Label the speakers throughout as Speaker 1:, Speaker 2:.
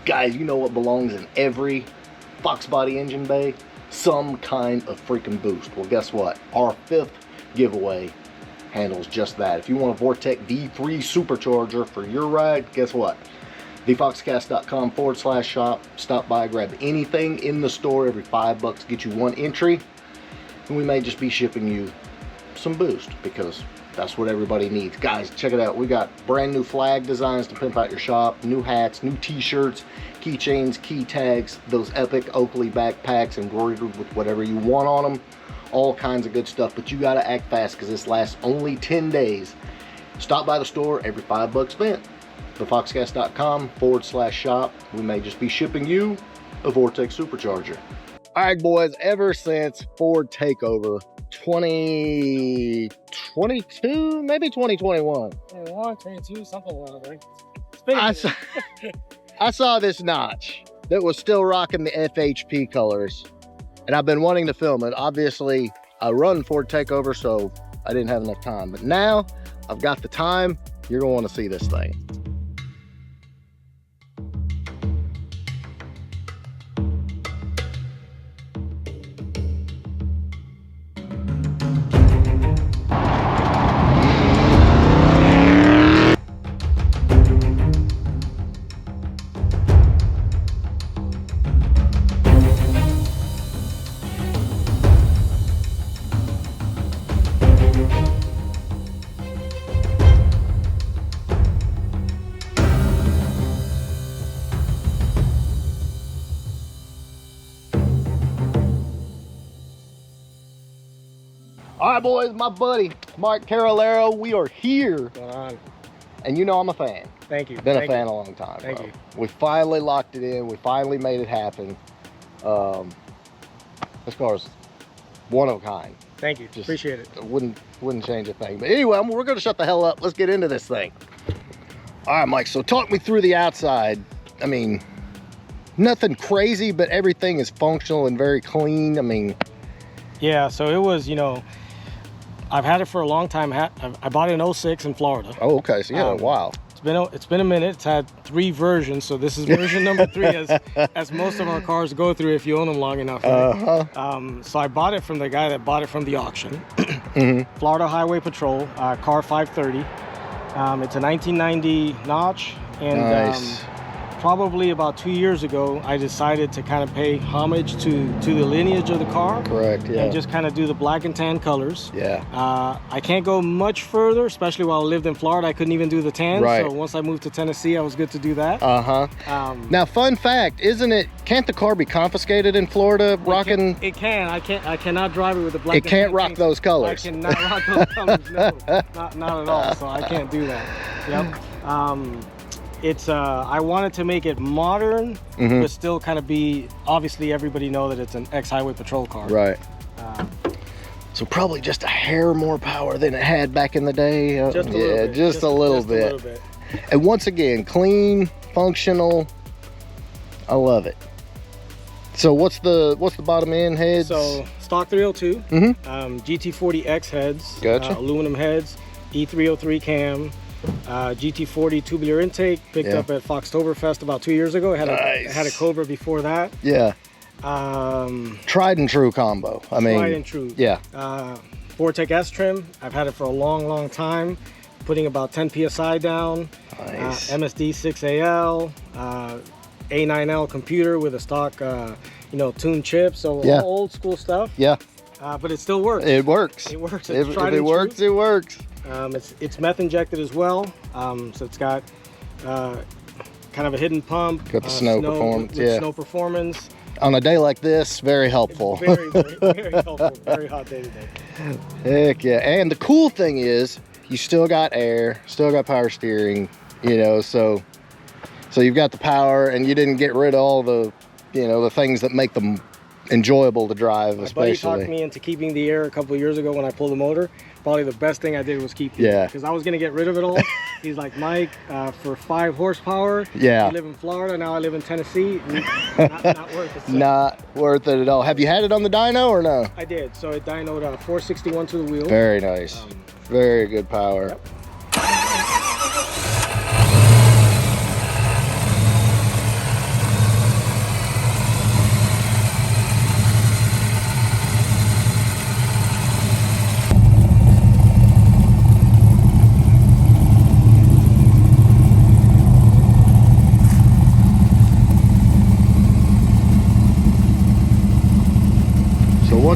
Speaker 1: Guys, you know what belongs in every Fox body engine bay? Some kind of freaking boost. Well, guess what? Our 5th giveaway handles just that. If you want a Vortech V3 supercharger for your ride, guess what? thefoxcast.com/shop. Stop by, grab anything in the store. Every $5 get you 1 entry, and we may just be shipping you some boost because that's what everybody needs. Guys, check it out. We got brand new flag designs to pimp out your shop, new hats, new t-shirts, keychains, key tags, those epic Oakley backpacks embroidered with whatever you want on them. All kinds of good stuff, but you got to act fast because this lasts only 10 days. Stop by the store, every $5 spent. thefoxcast.com/shop. We may just be shipping you a Vortech supercharger. All right, boys, ever since Ford takeover 2022, maybe 2021.
Speaker 2: 22, something like that.
Speaker 1: I saw this notch that was still rocking the FHP colors, and I've been wanting to film it. Obviously, I run Ford takeover, so I didn't have enough time. But now I've got the time. You're gonna want to see this thing. All right, boys, my buddy, Mark Carolero, we are here.
Speaker 2: What's going on?
Speaker 1: And you know I'm a fan.
Speaker 2: Thank you.
Speaker 1: Been a fan a long time,
Speaker 2: Thank
Speaker 1: bro.
Speaker 2: you.
Speaker 1: We finally locked it in. We finally made it happen. This car's one of a kind.
Speaker 2: Thank you.
Speaker 1: Just
Speaker 2: appreciate it.
Speaker 1: Wouldn't change a thing. But anyway, we're going to shut the hell up. Let's get into this thing. All right, Mike, so talk me through the outside. I mean, nothing crazy, but everything is functional and very clean. I mean...
Speaker 2: Yeah, so it was, you know, I've had it for a long time. I bought it in 06 in Florida.
Speaker 1: Oh, okay. So yeah, wow.
Speaker 2: It's been a minute. It's had 3 versions, so this is version number 3, as most of our cars go through if you own them long enough. Right? So I bought it from the guy that bought it from the auction. Florida Highway Patrol, car 530. It's a 1990 notch, and
Speaker 1: nice.
Speaker 2: Probably about 2 years ago, I decided to kind of pay homage to the lineage of the car.
Speaker 1: Correct, yeah.
Speaker 2: And just kind of do the black and tan colors.
Speaker 1: Yeah.
Speaker 2: I can't go much further, especially while I lived in Florida. I couldn't even do the tan.
Speaker 1: Right.
Speaker 2: So once I moved to Tennessee, I was good to do that.
Speaker 1: Now, fun fact, can't the car be confiscated in Florida?
Speaker 2: It can. I cannot drive it with the black.
Speaker 1: It can't rock those colors.
Speaker 2: I cannot rock those colors. No, not at all. So I can't do that. Yep. I wanted to make it modern, but still kind of be, obviously everybody know that it's an ex-highway patrol car.
Speaker 1: Right. So probably just a hair more power than it had back in the day.
Speaker 2: Just a little bit.
Speaker 1: Just a little bit. And once again, clean, functional. I love it. So what's the bottom end heads?
Speaker 2: So stock 302, GT40X heads,
Speaker 1: gotcha.
Speaker 2: Aluminum heads, E303 cam. GT40 tubular intake, picked up at Foxtoberfest about 2 years ago. It had a Cobra before that.
Speaker 1: Yeah. Tried and true combo.
Speaker 2: Tried and true.
Speaker 1: Yeah.
Speaker 2: Vortech S trim. I've had it for a long time. Putting about 10 PSI down.
Speaker 1: Nice.
Speaker 2: MSD 6AL. A9L computer with a stock, tuned chip. So all old school stuff.
Speaker 1: Yeah.
Speaker 2: But it still works.
Speaker 1: It works.
Speaker 2: It works.
Speaker 1: If it works, it works.
Speaker 2: It's meth injected as well, so it's got kind of a hidden pump.
Speaker 1: Got the snow performance.
Speaker 2: Snow performance.
Speaker 1: On a day like this, very helpful.
Speaker 2: Very helpful. Very hot day today.
Speaker 1: Heck yeah! And the cool thing is, you still got air, still got power steering. So you've got the power, and you didn't get rid of all the, the things that make them enjoyable to drive.
Speaker 2: My buddy talked me into keeping the air a couple of years ago when I pulled the motor. Probably the best thing I did was keep it, because I was going to get rid of it all. He's like, Mike, for 5 horsepower, you live in Florida, now I live in Tennessee, not worth it. So.
Speaker 1: Not worth it at all. Have you had it on the dyno or no?
Speaker 2: I did. So it dynoed 461 to the wheel.
Speaker 1: Very nice. Very good power.
Speaker 2: Yep.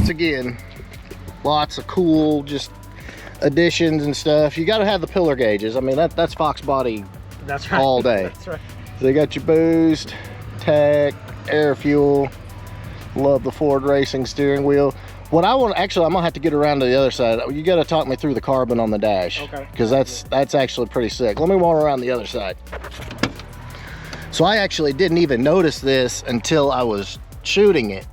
Speaker 1: once again, lots of cool just additions and stuff. You got to have the pillar gauges. I mean, that's Fox body.
Speaker 2: That's right.
Speaker 1: All day.
Speaker 2: That's right.
Speaker 1: So you got your boost, tech, air fuel. Love the Ford Racing steering wheel. What I want, actually, I'm gonna have to get around to the other side. You got to talk me through the carbon on the dash.
Speaker 2: Okay.
Speaker 1: Because that's actually pretty sick. Let me walk around the other side. So I actually didn't even notice this until I was shooting it.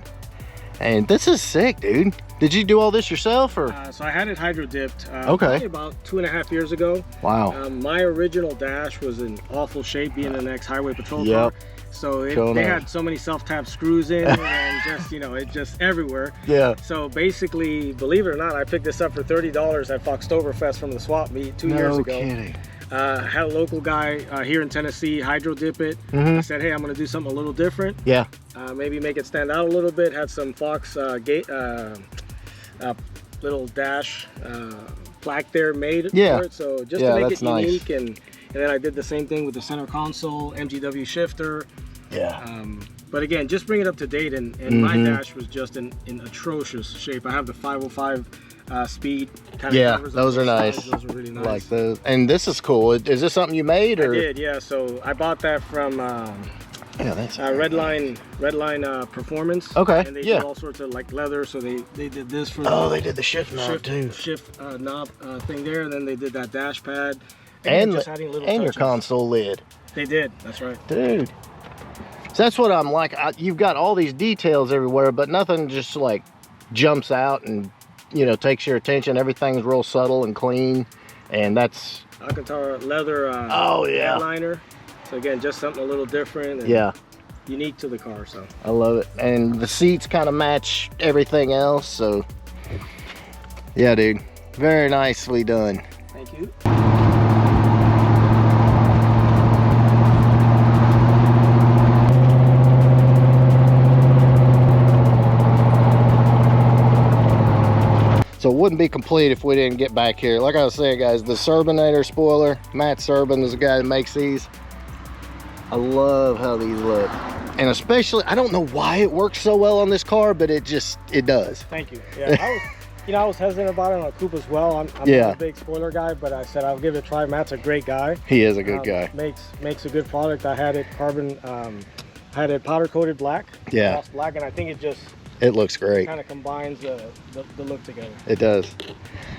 Speaker 1: And this is sick, dude. Did you do all this yourself, or?
Speaker 2: So I had it hydro dipped.
Speaker 1: Okay.
Speaker 2: Probably about 2.5 years ago.
Speaker 1: Wow.
Speaker 2: My original dash was in awful shape, being an ex-highway patrol car. So they had so many self-tap screws in, and just, you know, it just everywhere.
Speaker 1: Yeah.
Speaker 2: So basically, believe it or not, I picked this up for $30 at Foxtoberfest from the swap meet 2 years ago.
Speaker 1: No kidding.
Speaker 2: Had a local guy here in Tennessee hydro dip it. I said, hey, I'm gonna do something a little different.
Speaker 1: Yeah.
Speaker 2: Maybe make it stand out a little bit. Had some Fox little dash plaque there made for it. So just to make it unique, and then I did the same thing with the center console, MGW shifter.
Speaker 1: Yeah.
Speaker 2: But again, just bring it up to date, and my dash was just in atrocious shape. I have the 505 speed.
Speaker 1: Those are nice.
Speaker 2: Those are really nice.
Speaker 1: I like those. And this is cool. Is this something you made, or?
Speaker 2: I did, yeah. So I bought that from
Speaker 1: that's
Speaker 2: Redline Performance.
Speaker 1: Okay.
Speaker 2: And they do all sorts of like leather. So they did this for
Speaker 1: they did the shift knob too.
Speaker 2: Shift knob thing there, and then they did that dash pad.
Speaker 1: And
Speaker 2: just adding little
Speaker 1: your
Speaker 2: touches.
Speaker 1: console lid.
Speaker 2: They did. That's right.
Speaker 1: Dude. So that's what I'm like. You've got all these details everywhere, but nothing just like jumps out and, you know, takes your attention. Everything's real subtle and clean, and that's
Speaker 2: Alcantara leather headliner. So again, just something a little different and unique to the car. So
Speaker 1: I love it. And the seats kind of match everything else. So yeah, dude, very nicely done.
Speaker 2: Thank you.
Speaker 1: So it wouldn't be complete if we didn't get back here. Like I was saying, guys, the Surbinator spoiler, Matt Surbin is the guy that makes these. I love how these look. And especially, I don't know why it works so well on this car, but it does.
Speaker 2: Thank you. Yeah, I was hesitant about it on a coupe as well. I'm not a big spoiler guy, but I said I'll give it a try. Matt's a great guy.
Speaker 1: He is a good guy.
Speaker 2: Makes a good product. I had it carbon, had it powder coated black.
Speaker 1: Yeah.
Speaker 2: Gloss black, and I think
Speaker 1: it looks great.
Speaker 2: Kind of combines the look together.
Speaker 1: It does.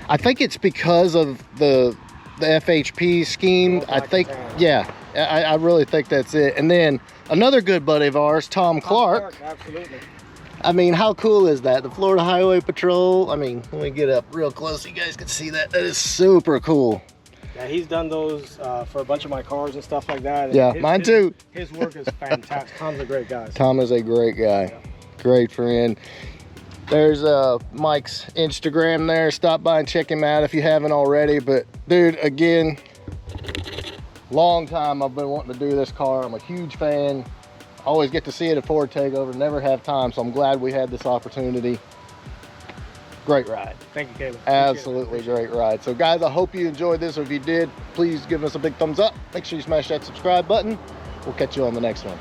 Speaker 1: I think it's because of the FHP scheme. I think, I really think that's it. And then another good buddy of ours, Tom Clark.
Speaker 2: Absolutely.
Speaker 1: I mean, how cool is that? The Florida Highway Patrol. I mean, let me get up real close so you guys can see that. That is super cool.
Speaker 2: Yeah, he's done those for a bunch of my cars and stuff like that. And
Speaker 1: yeah, mine too.
Speaker 2: His work is fantastic. Tom's a great guy.
Speaker 1: Tom is a great guy. Yeah. Great friend. There's Mike's Instagram there. Stop by and check him out if you haven't already. But dude, again, long time I've been wanting to do this car. I'm a huge fan. Always get to see it at Ford Takeover. Never have time, so I'm glad we had this opportunity. Great ride.
Speaker 2: Thank you, Caleb.
Speaker 1: Absolutely great ride. So guys, I hope you enjoyed this. Or if you did, please give us a big thumbs up. Make sure you smash that subscribe button. We'll catch you on the next one.